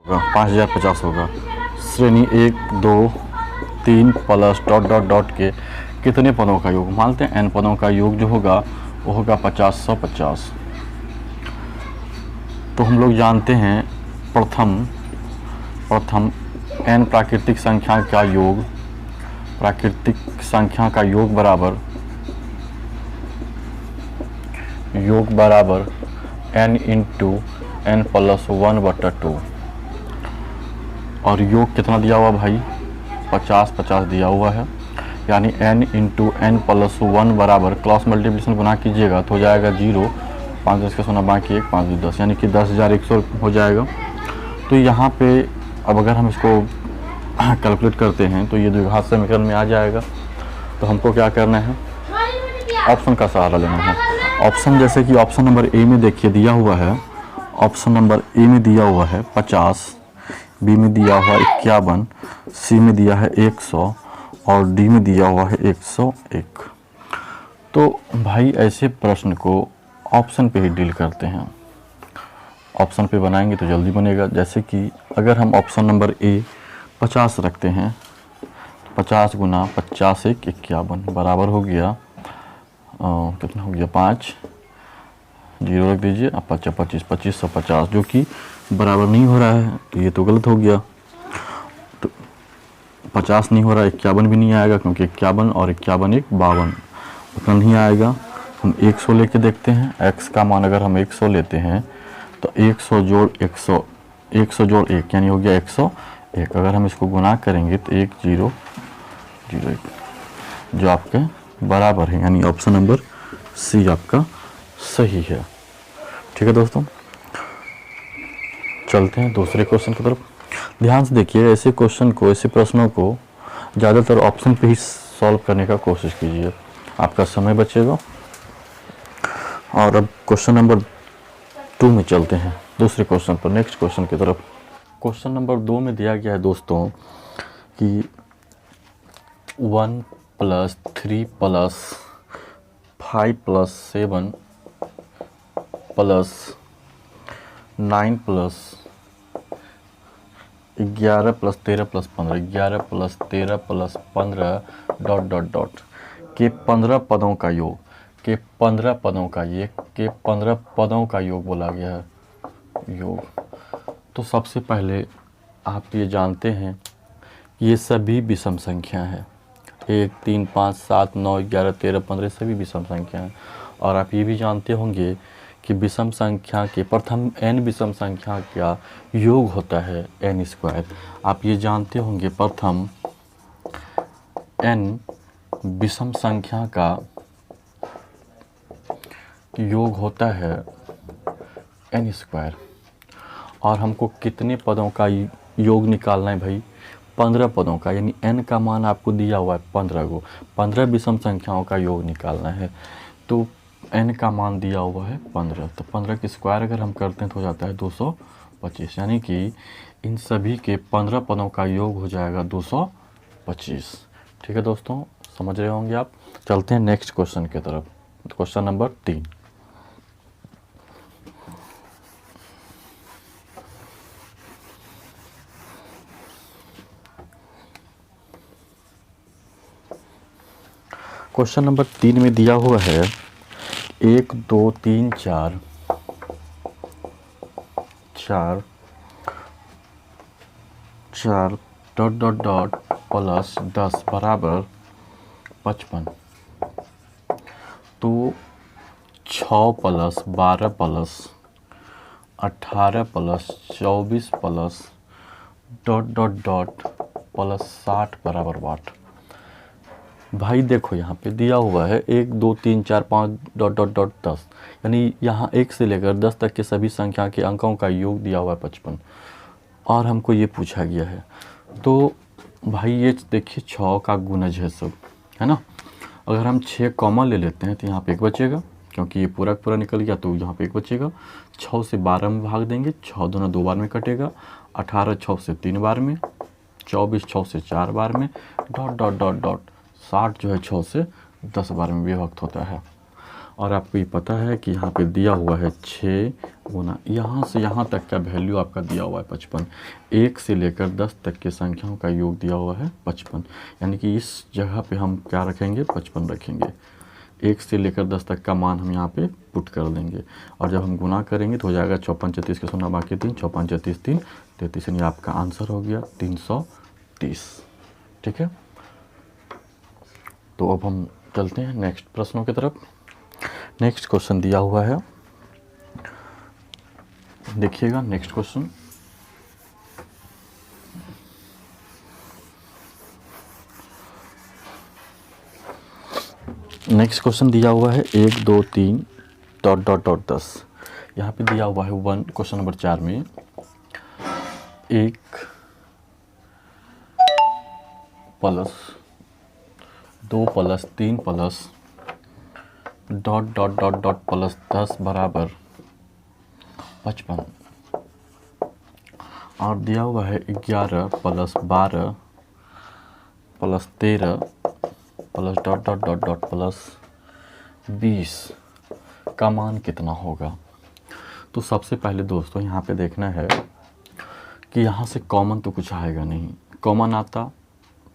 5050 होगा। श्रेणी 1 2 3 plus dot dot dot के कितने पदों का योग, मानते हैं n पदों का योग जो होगा वो होगा 50 तो हम लोग जानते हैं प्रथम n प्राकृतिक संख्या का योग, प्राकृतिक संख्या का योग बराबर n इंटू n प्लस 1/2 और योग कितना दिया हुआ भाई 50 दिया हुआ है, यानी n इंटू n प्लस 1 बराबर क्रॉस मल्टीप्लिकेशन गुना कीजिएगा तो हो जाएगा 0, 5 10 का सोना बाकी 1 5 10 यानी कि 10,100 हो जाएगा। तो यहाँ पे अब अगर हम इसको कैलकुलेट करते हैं तो ये द्विघात समीकरण में आ जाएगा। तो हमको क्या करना है, ऑप्शन का सहारा लेना है। ऑप्शन जैसे कि ऑप्शन नंबर ए में देखिए दिया हुआ है, ऑप्शन नंबर ए में दिया हुआ है 50, बी में दिया हुआ 51, सी में दिया है 100 और डी में दिया हुआ है 101। तो भाई ऐसे प्रश्न को ऑप्शन पे ही डील करते हैं, ऑप्शन पे बनाएंगे तो जल्दी बनेगा। जैसे कि अगर हम ऑप्शन नंबर ए 50 रखते हैं, 50 गुना 50 1 51 बराबर हो गया कितना हो गया 5, 0 रख दीजिए, अब 25 2550 जो कि बराबर नहीं हो रहा है तो ये तो गलत हो गया। तो 50 नहीं हो रहा, 51 भी नहीं आएगा क्योंकि 51 और 51 1 52 उतना नहीं आएगा। हम 100 लेके देखते हैं, x का मान अगर हम 100 लेते हैं तो 100 जोड़ 100 100 जोड़ 1 यानी हो गया 101। अगर हम इसको गुना करेंगे तो 1 0 0 1 जो आपके बराबर है, यानी ऑप्शन नंबर सी आपका सही है। ठीक है दोस्तों, चलते हैं दूसरे क्वेश्चन की तरफ। ध्यान से देखिए, ऐसे क्वेश्चन को, ऐसे प्रश्नों को ज़्यादातर ऑप्शन पे ही सॉल्व करने का कोशिश कीजिए, आपका समय बचेगा। और अब क्वेश्चन नंबर 2 में चलते हैं, दूसरे क्वेश्चन पर, नेक्स्ट क्वेश्चन की तरफ। क्वेश्चन नंबर 2 में दिया गया है दोस्तों कि 1 + 3 + 5 + 7 + 9 + 11 + 13 + 15 11 + 13 + 15 डॉट डॉट डॉट के 15 पदों का योग, के 15 पदों का योग बोला गया है, योग। तो सबसे पहले आप ये जानते हैं कि ये सभी विषम संख्या है, 1 3 5 7 9 11 13 15 सभी विषम संख्या हैं। और आप ये भी जानते होंगे कि विषम संख्या के प्रथम n विषम संख्या का योग होता है n²। आप ये जानते होंगे प्रथम n विषम संख्या का योग होता है n²। और हमको कितने पदों का योग निकालना है भाई, 15 पदों का, यानी n का मान आपको दिया हुआ है 15 को, 15 विषम संख्याओं का योग निकालना है। तो n का मान दिया हुआ है 15, तो 15 की स्क्वायर अगर हम करते हैं तो हो जाता है 225, यानी कि इन सभी के 15 पदों का योग हो जाएगा 225। ठीक है दोस्तों, समझ रहे होंगे आप। चलते हैं नेक्स्ट क्वेश्चन की तरफ, क्वेश्चन नंबर 3। क्वेश्चन नंबर 3 में दिया हुआ है 1 2 3 4 डॉट डॉट डॉट प्लस 10 बराबर 55। तो 6 + 12 + 18 + 24 + डॉट डॉट डॉट प्लस 60 बराबर वाट। भाई देखो यहाँ पे दिया हुआ है 1 2 3 4 5 डॉट डॉट डॉट 10, यानी यहाँ 1 से लेकर 10 तक के सभी संख्या के अंकों का योग दिया हुआ है 55 और हमको ये पूछा गया है। तो भाई ये देखिए 6 का गुणज है सब, है ना। अगर हम 6 कॉमन ले लेते हैं तो यहाँ पे 1 बचेगा, क्योंकि ये पूरा पूरा निकल गया तो यहाँ पे 1 बचेगा। 6 से 12 में भाग देंगे, 6 दोनों 2 बार में कटेगा, 18 6 से 3 बार में, 24 6 से 4 बार में, डॉट डॉट डॉट डॉट 60 जो है 6 से 10 बार में विभक्त होता है। और आपको ये पता है कि यहाँ पे दिया हुआ है 6 गुना यहाँ से यहाँ तक का वैल्यू आपका दिया हुआ है 55। 1 से लेकर 10 तक के संख्याओं का योग दिया हुआ है 55, यानी कि इस जगह पे हम क्या रखेंगे, 55 रखेंगे। 1 से लेकर 10 तक का मान हम यहाँ पे पुट कर देंगे और जब हम गुना करेंगे तो हो जाएगा 54 34 के 0 बाकी 3, 54 34 3 33, यानी आपका आंसर हो गया 330। ठीक है, तो अब हम चलते हैं नेक्स्ट प्रश्नों की तरफ। नेक्स्ट क्वेश्चन दिया हुआ है, देखिएगा नेक्स्ट क्वेश्चन। नेक्स्ट क्वेश्चन दिया हुआ है 1 2 3 डॉट डॉट डॉट 10। यहाँ पे दिया हुआ है 1 क्वेश्चन नंबर 4 में 1 plus 2 plus 3 plus dot dot dot dot plus 10 बराबर 55, और दिया हुआ है 11 plus 12 plus 13 plus dot dot dot dot plus 20 का मान कितना होगा। तो सबसे पहले दोस्तों यहाँ पे देखना है कि यहाँ से कॉमन तो कुछ आएगा नहीं। कॉमन आता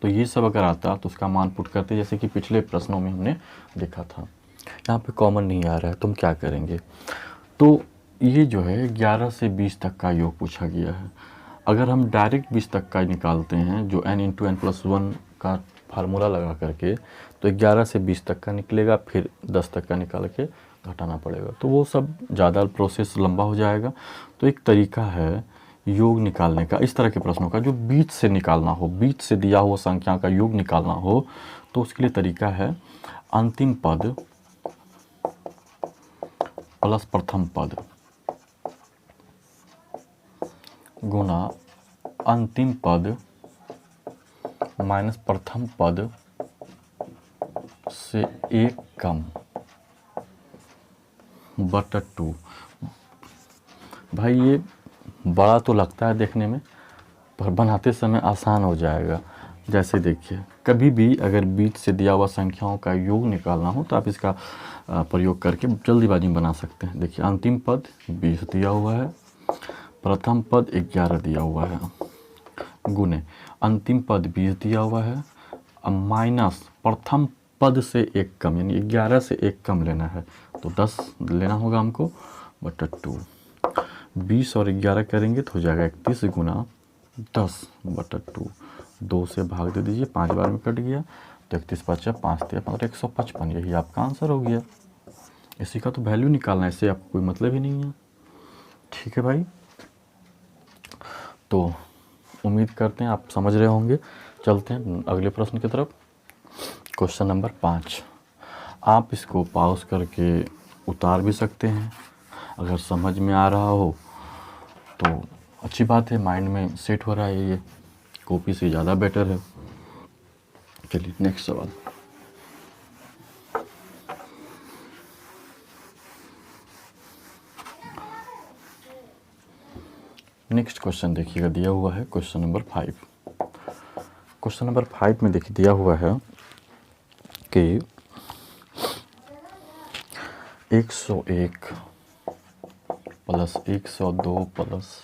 तो ये सब अगर आता तो उसका मान पुट करते, जैसे कि पिछले प्रश्नों में हमने देखा था। यहाँ पे कॉमन नहीं आ रहा है, तुम क्या करेंगे। तो ये जो है 11 से 20 तक का योग पूछा गया है। अगर हम डायरेक्ट 20 तक का निकालते हैं, जो n इंटू एन प्लस 1 का फार्मूला लगा करके, तो 11 से 20 तक का निकलेगा, फिर 10 तक का निकाल के घटाना पड़ेगा, तो वो सब ज़्यादा प्रोसेस लंबा हो जाएगा। तो एक तरीका है योग निकालने का, इस तरह के प्रश्नों का जो बीच से निकालना हो, बीच से दिया हुआ संख्या का योग निकालना हो, तो उसके लिए तरीका है अंतिम पद प्लस प्रथम पद गुना अंतिम पद माइनस प्रथम पद से 1 कम बटा 2। भाई ये बड़ा तो लगता है देखने में, पर बनाते समय आसान हो जाएगा। जैसे देखिए, कभी भी अगर बीच से दिया हुआ संख्याओं का योग निकालना हो तो आप इसका प्रयोग करके जल्दीबाजी में बना सकते हैं। देखिए, अंतिम पद 20 दिया हुआ है, प्रथम पद 11 दिया हुआ है, गुने अंतिम पद 20 दिया हुआ है, अब माइनस प्रथम पद से 1 कम, यानी 11 से 1 कम लेना है, तो 10 लेना होगा हमको बटा 2। 20 और 11 करेंगे तो हो जाएगा 31 गुना 10 बटा 2। 2 से भाग दे दीजिए, 5 बार में कट गया, तो 31 5 5 15 155, यही आपका आंसर हो गया। इसी का तो वैल्यू निकालना है, इससे आपको कोई मतलब ही नहीं है। ठीक है भाई, तो उम्मीद करते हैं आप समझ रहे होंगे। चलते हैं अगले प्रश्न की तरफ। Question number 5। आप इसको पॉज करके उतार भी सकते हैं, अगर समझ में आ रहा हो तो अच्छी बात है, माइंड में सेट हो रहा है, ये कॉपी से ज़्यादा बेटर है। चलिए नेक्स्ट सवाल। नेक्स्ट क्वेश्चन देखिएगा, दिया हुआ है क्वेश्चन नंबर 5। क्वेश्चन नंबर 5 में देखिए दिया हुआ है कि 101 plus 102 plus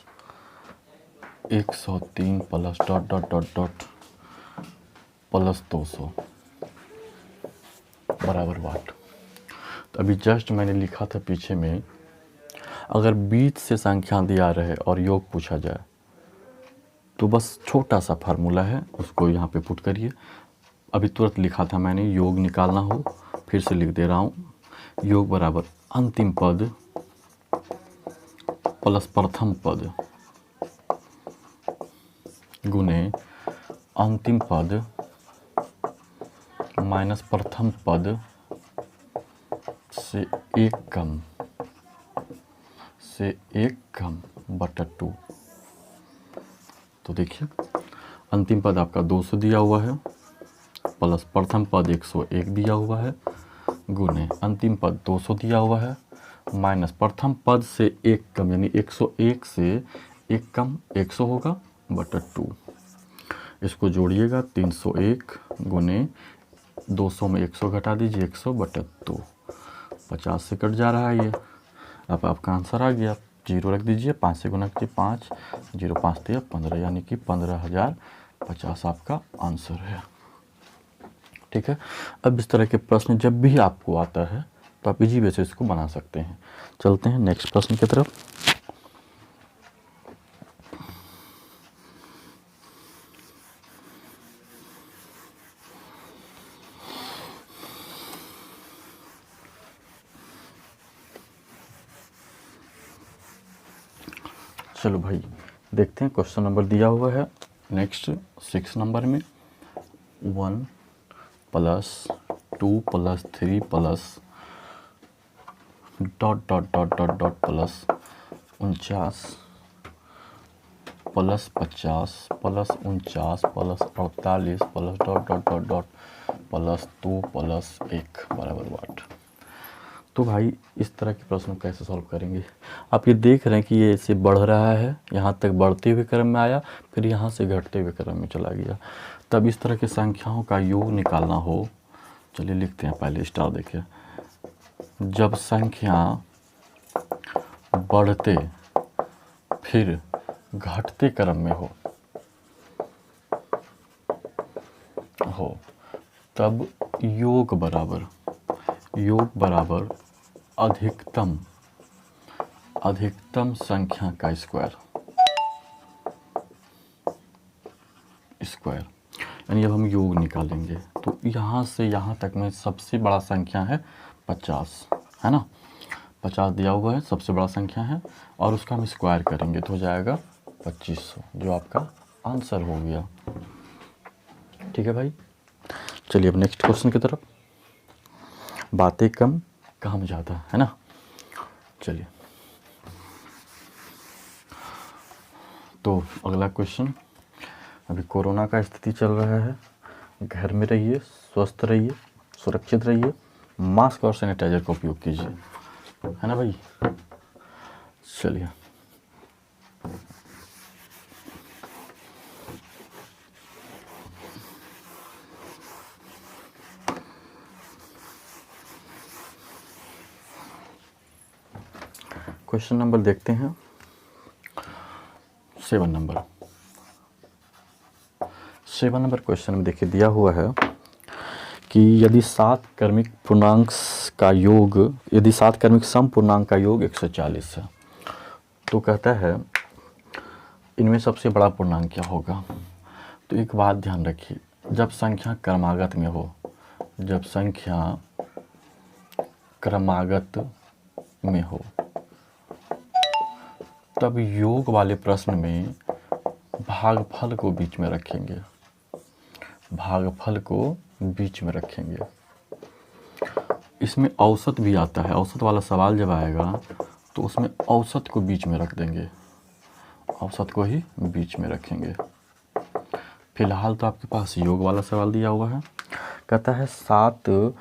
103 plus dot dot dot dot plus 200 बराबर वाट। तो अभी जस्ट मैंने लिखा था पीछे में, अगर बीच से संख्या दिया रहे और योग पूछा जाए तो बस छोटा सा फार्मूला है, उसको यहाँ पे पुट करिए। अभी तुरंत लिखा था मैंने, योग निकालना हो, फिर से लिख दे रहा हूँ, योग बराबर अंतिम पद प्लस प्रथम पद गुने अंतिम पद माइनस प्रथम पद से 1 कम बटा 2। तो देखिए, अंतिम पद आपका 200 दिया हुआ है, प्लस प्रथम पद 101 दिया हुआ है, गुने अंतिम पद 200 दिया हुआ है, माइनस प्रथम पद से 1 कम, यानी 101 से 1 कम 100 होगा बटा 2। इसको जोड़िएगा, 301 गुने 200 में 100 घटा दीजिए, 100 बटा 2। 50 से कट जा रहा है ये। अब आपका आंसर आ गया, 0 रख दीजिए, 5 से गुना कीजिए, 5 0 5 दिया 15, यानी कि 15,050 आपका आंसर है। ठीक है। अब इस तरह के प्रश्न जब भी आपको आता है तो आप इजी वे से इसको बना सकते हैं। चलते हैं नेक्स्ट प्रश्न की तरफ। चलो भाई देखते हैं, क्वेश्चन नंबर दिया हुआ है नेक्स्ट 6 नंबर में, 1 + 2 + 3 plus dot dot dot dot dot plus 49 + 50 + 49 + 48 plus dot dot dot dot plus 2 + 1 बराबर वाट। तो भाई इस तरह के प्रश्न कैसे सॉल्व करेंगे? आप ये देख रहे हैं कि ये ऐसे बढ़ रहा है, यहाँ तक बढ़ते हुए क्रम में आया, फिर यहाँ से घटते हुए क्रम में चला गया। तब इस तरह की संख्याओं का योग निकालना हो, चलिए लिखते हैं पहले स्टार। देखिए, जब संख्या बढ़ते फिर घटते क्रम में हो तब योग बराबर अधिकतम संख्या का स्क्वायर, यानी अब हम योग निकालेंगे तो यहाँ से यहाँ तक में सबसे बड़ा संख्या है 50, है ना, 50 दिया हुआ है, सबसे बड़ा संख्या है, और उसका हम स्क्वायर करेंगे तो हो जाएगा 2500, जो आपका आंसर हो गया। ठीक है भाई, चलिए अब नेक्स्ट क्वेश्चन की तरफ। बातें कम काम ज़्यादा, है ना। चलिए तो अगला क्वेश्चन, अभी कोरोना का स्थिति चल रहा है, घर में रहिए, स्वस्थ रहिए, सुरक्षित रहिए, मास्क और सैनिटाइजर का उपयोग कीजिए, है ना भाई। चलिए क्वेश्चन नंबर देखते हैं 7 नंबर। 7 नंबर क्वेश्चन में देखिए दिया हुआ है कि यदि 7 क्रमिक सम पूर्णांक का योग 140 है, तो कहता है इनमें सबसे बड़ा पूर्णांक क्या होगा। तो एक बात ध्यान रखिए, जब संख्या क्रमागत में हो तब योग वाले प्रश्न में भागफल को बीच में रखेंगे। इसमें औसत भी आता है, औसत वाला सवाल जब आएगा तो उसमें औसत को बीच में रख देंगे, औसत को ही बीच में रखेंगे। फिलहाल तो आपके पास योग वाला सवाल दिया हुआ है, कहता है 7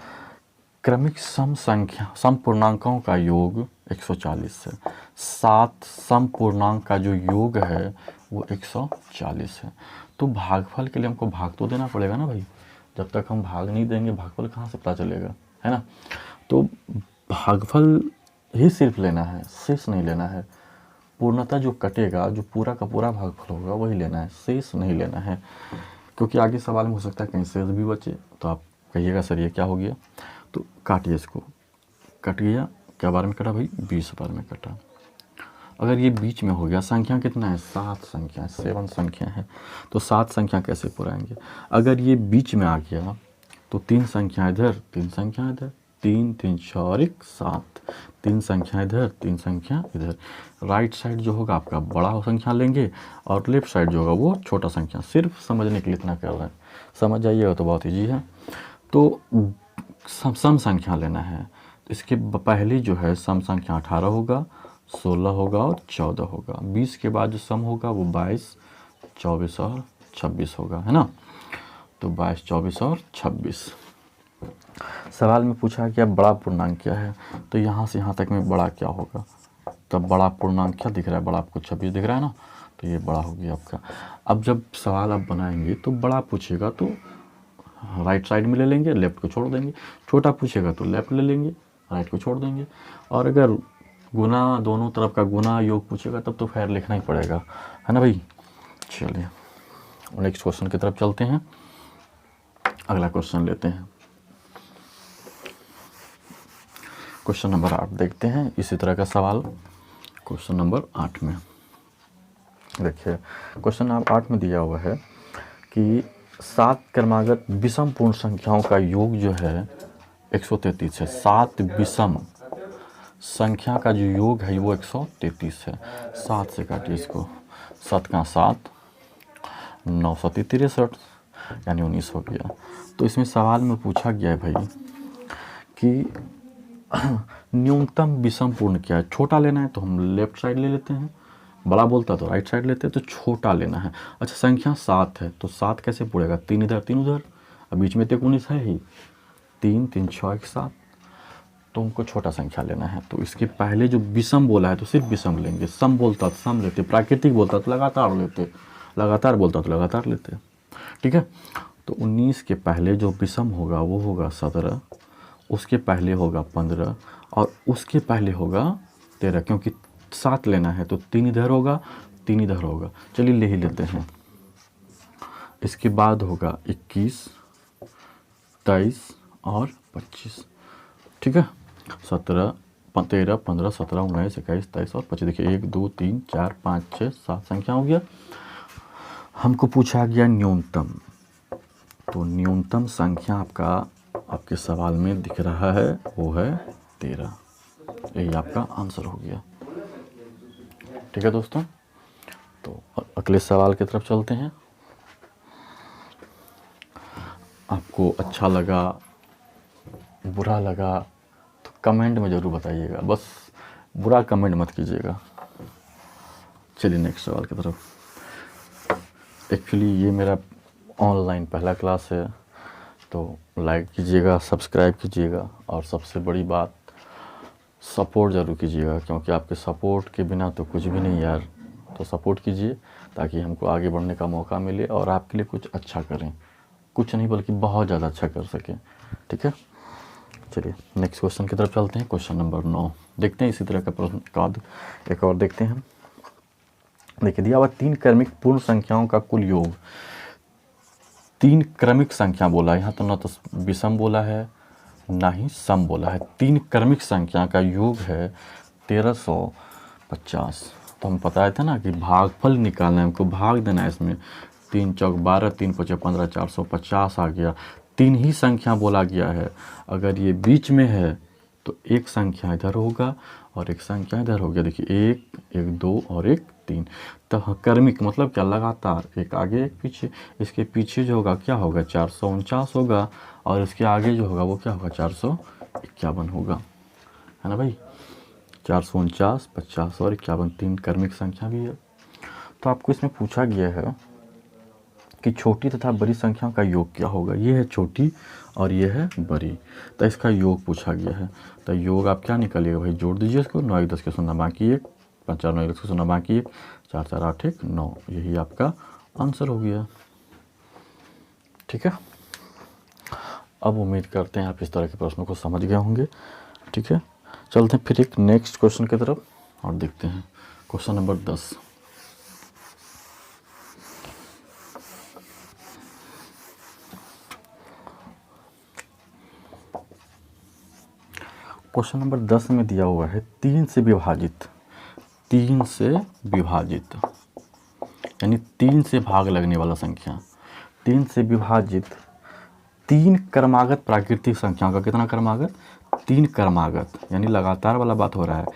क्रमिक सम पूर्णांकों का योग 140 है। 7 सम पूर्णांक का जो योग है वो 140 है। तो भागफल के लिए हमको भाग तो देना पड़ेगा ना भाई, जब तक हम भाग नहीं देंगे भागफल कहाँ से पता चलेगा, है ना। तो भागफल ही सिर्फ लेना है, शेष नहीं लेना है। पूर्णतः जो कटेगा, जो पूरा का पूरा भागफल होगा वही लेना है, शेष नहीं लेना है, क्योंकि आगे सवाल में हो सकता है कहीं शेष भी बचे तो आप कहिएगा सर ये क्या हो गया। तो काटिए इसको, कट गया, क्या बार में कटा भाई, 20 बार में कटा। अगर ये बीच में हो गया, संख्या कितना है, 7 संख्या, 7 संख्या है, तो 7 संख्या कैसे पुराएंगे। अगर ये बीच में आ गया तो 3 संख्या इधर, 3 संख्या इधर, 3 3 4 7, 3 संख्या इधर, 3 संख्या इधर। राइट साइड जो होगा आपका बड़ा संख्या लेंगे और लेफ्ट साइड जो होगा वो छोटा संख्या। सिर्फ समझने के लिए इतना कर रहे हैं, समझ जाइएगा तो बहुत ईजी है। तो सम संख्या लेना है, इसके पहली जो है सम संख्या 18 होगा, 16 होगा और 14 होगा। 20 के बाद जो सम होगा वो 22, 24 और 26 होगा, है ना। तो 22, 24 और 26। सवाल में पूछा कि अब बड़ा पूर्णांक क्या है, तो यहाँ से यहाँ तक में बड़ा क्या होगा। तब बड़ा पूर्णांक क्या दिख रहा है, बड़ा आपको 26 दिख रहा है ना, तो ये बड़ा हो गया आपका। अब जब सवाल आप बनाएंगे तो बड़ा पूछेगा तो राइट साइड में ले लेंगे, लेफ्ट को छोड़ देंगे। छोटा पूछेगा तो लेफ्ट ले लेंगे, राइट को छोड़ देंगे। और अगर गुना दोनों तरफ का गुना योग पूछेगा तब तो खैर लिखना ही पड़ेगा, है ना भाई। चलिए नेक्स्ट क्वेश्चन की तरफ चलते हैं, अगला क्वेश्चन लेते हैं। क्वेश्चन नंबर 8 देखते हैं इसी तरह का सवाल। क्वेश्चन नंबर 8 में देखिए, क्वेश्चन नंबर 8 में दिया हुआ है कि 7 क्रमागत विषम पूर्ण संख्याओं का योग जो है 133 है। 7 विषम संख्या का जो योग है वो 133 है। 7 से काटिए इसको, 7 का 7, 9 7 63 यानी 19 हो गया। तो इसमें सवाल में पूछा गया है भाई कि न्यूनतम विषम पूर्ण क्या है। छोटा लेना है तो हम लेफ्ट साइड ले लेते हैं, बड़ा बोलता तो राइट साइड लेते हैं, तो छोटा लेना है। अच्छा संख्या 7 है तो 7 कैसे पूरेगा, 3 इधर 3 उधर, अब बीच में तो 19 है ही, 3 3 6 1 7, तो हमको छोटा संख्या लेना है। तो इसके पहले जो विषम बोला है तो सिर्फ विषम लेंगे, सम बोलता तो सम लेते, प्राकृतिक बोलता तो लगातार लेते, लगातार बोलता तो लगातार लेते, ठीक है। तो 19 के पहले जो विषम होगा वो होगा 17, उसके पहले होगा 15 और उसके पहले होगा 13, क्योंकि 7 लेना है तो 3 इधर होगा 3 इधर होगा, चलिए ले ही लेते हैं। इसके बाद होगा 21 23 और 25, ठीक है। 17 13 15 17 19 21 23 और 25, देखिए 1 2 3 4 5 6 7 संख्या हो गया। हमको पूछा गया न्यूनतम, तो न्यूनतम संख्या आपके सवाल में दिख रहा है वो है 13, यही आपका आंसर हो गया, ठीक है दोस्तों। तो अगले सवाल की तरफ चलते हैं। आपको अच्छा लगा बुरा लगा तो कमेंट में ज़रूर बताइएगा, बस बुरा कमेंट मत कीजिएगा। चलिए नेक्स्ट सवाल की तरफ। एक्चुअली ये मेरा ऑनलाइन पहला क्लास है, तो लाइक कीजिएगा, सब्सक्राइब कीजिएगा और सबसे बड़ी बात सपोर्ट ज़रूर कीजिएगा, क्योंकि आपके सपोर्ट के बिना तो कुछ भी नहीं यार। तो सपोर्ट कीजिए ताकि हमको आगे बढ़ने का मौका मिले और आपके लिए कुछ अच्छा करें, कुछ नहीं बल्कि बहुत ज़्यादा अच्छा कर सकें, ठीक है। चलिए नेक्स्ट क्वेश्चन की तरफ चलते हैं। क्वेश्चन नंबर 9 देखते हैं, इसी तरह का प्रश्न का एक और देखते हैं। देखिए दिया हुआ 3 क्रमिक पूर्ण संख्याओं का कुल योग, 3 क्रमिक संख्या बोला, यहाँ तो ना तो विषम बोला है ना ही सम बोला है, 3 क्रमिक संख्या का योग है 1350। तो हम बताए थे ना कि भागफल निकालना है, हमको भाग देना है इसमें, 3 चौक 12 3 पचे 15 450 आ गया। 3 ही संख्या बोला गया है, अगर ये बीच में है तो एक संख्या इधर होगा और एक संख्या इधर हो गया, देखिए 1 1 2 और 1 3। तो क्रमिक मतलब क्या, लगातार, एक आगे एक पीछे। इसके पीछे जो होगा क्या होगा 449 होगा और इसके आगे जो होगा वो क्या होगा 451 होगा, है ना भाई। 449 50 और 51 3 क्रमिक संख्या भी है। तो आपको इसमें पूछा गया है कि छोटी तथा बड़ी संख्याओं का योग क्या होगा। ये है छोटी और ये है बड़ी, तो इसका योग पूछा गया है। तो योग आप क्या निकालिएगा भाई, जोड़ दीजिए इसको, 9 1 10 के 0 बाकी 1, 5 4 9 1 10 के 0 बाकी 1, 4 4 8 1 9, यही आपका आंसर हो गया, ठीक है। अब उम्मीद करते हैं आप इस तरह के प्रश्नों को समझ गए होंगे, ठीक है। चलते हैं फिर एक नेक्स्ट क्वेश्चन की तरफ और देखते हैं। क्वेश्चन नंबर 10 क्वेश्चन नंबर 10 में दिया हुआ है 3 से विभाजित, 3 से विभाजित यानी 3 से भाग लगने वाला संख्या, 3 से विभाजित 3 क्रमागत प्राकृतिक संख्याओं का, कितना क्रमागत, 3 क्रमागत यानी लगातार वाला बात हो रहा है।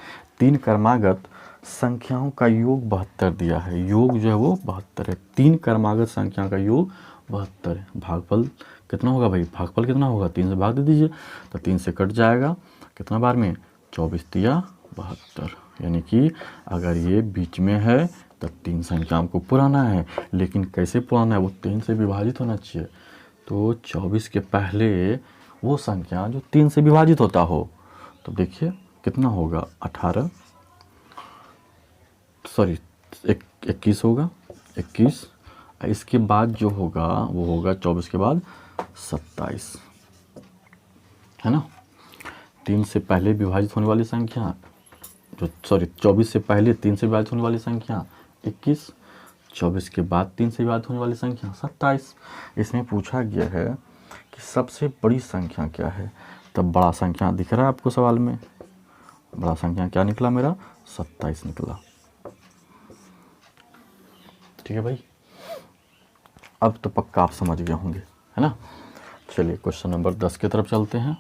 3 क्रमागत संख्याओं का योग 72 दिया है, योग जो है वो 72 है। 3 क्रमागत संख्या का योग 72 है। भागफल कितना होगा भाई, भागफल कितना होगा, 3 से भाग दे दीजिए, तो 3 से कट जाएगा, कितना बार में 24 तिया 72, यानी कि अगर ये बीच में है तो 3 संख्या हमको पुराना है, लेकिन कैसे पुराना है, वो 3 से विभाजित होना चाहिए। तो 24 के पहले वो संख्या जो 3 से विभाजित होता हो, तो देखिए कितना होगा 18, सॉरी 21 होगा, 21, इसके बाद जो होगा वो होगा 24 के बाद 27, है ना। 3 से पहले विभाजित होने वाली संख्या, जो सॉरी 24 से पहले 3 से विभाजित होने वाली संख्या 21, 24 के बाद 3 से विभाजित होने वाली संख्या 27। इसमें पूछा गया है कि सबसे बड़ी संख्या क्या है, तब बड़ा संख्या दिख रहा है आपको सवाल में, बड़ा संख्या क्या निकला मेरा 27 निकला। ठीक है भाई, अब तो पक्का आप समझ गए होंगे, है ना। चलिए क्वेश्चन नंबर 10 की तरफ चलते हैं।